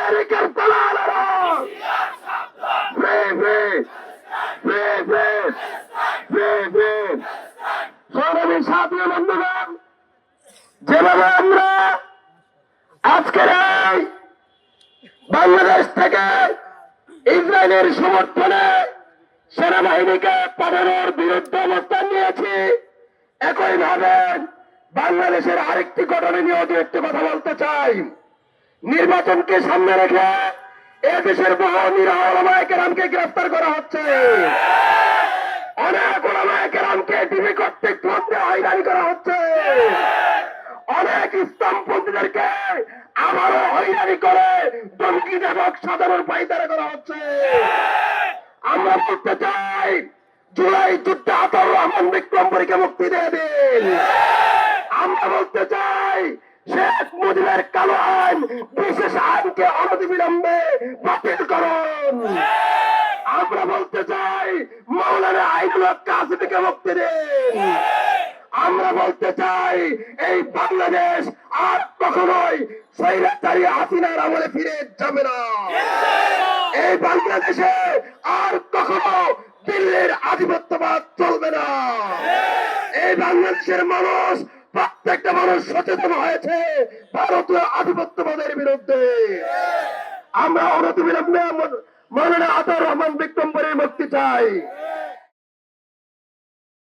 আমেরিকার দালালেরা সংগ্রামী সাথী বন্ধুগণ, যেভাবে আমরা আজকের এই বাংলাদেশ থেকে ইসরায়েলের সমর্থনে সেনাবাহিনীকে পাঠানোর বিরুদ্ধে অবস্থান নিয়েছি, একইভাবে বাংলাদেশের আরেকটি ঘটনা নিয়ে একটু কথা বলতে চাই। নির্বাচনকে সামনে রেখে এদেশের বহু নিরহ ওলামায়ে কেরামকে গ্রেফতার করা হচ্ছে। অনেক ওলামায়ে কেরামকে ডিবি কর্তৃক মধ্যে হয়রানি করা হচ্ছে। অনেক ইসলামপন্থীদেরকে আবারও হয়রানি করে জঙ্গিদেরক সাধারণ পাইদারা করা হচ্ছে। আমরা বলতে চাই, জুলাই যুদ্ধে আতাউর রহমান বিক্রমপুরীকে মুক্তি দিয়ে দিন। আমরা বলতে চাই, শেখ মুজিবের কালো আইন, বিশেষ আইনকে অনতিবিলম্বে বাতিল করুন। আমরা বলতে চাই, মাওলানা আইনুল কাসিমকে মুক্তি দিন। আমরা বলতে চাই, এই বাংলাদেশ আর কখনোই স্বৈরাচারী হাসিনার আমলে ফিরে যাবে না। এই বাংলাদেশে আর কখনো দিল্লির আধিপত্যবাদ চলবে না। এই বাংলাদেশের মানুষ, প্রত্যেকটা মানুষ সচেতন হয়েছে ভারতীয় আধিপত্যবাদের বিরুদ্ধে। আমরা অনতিবিলম্বে মাওলানা আতাউর রহমান বিক্রমপুরীর মুক্তি চাই।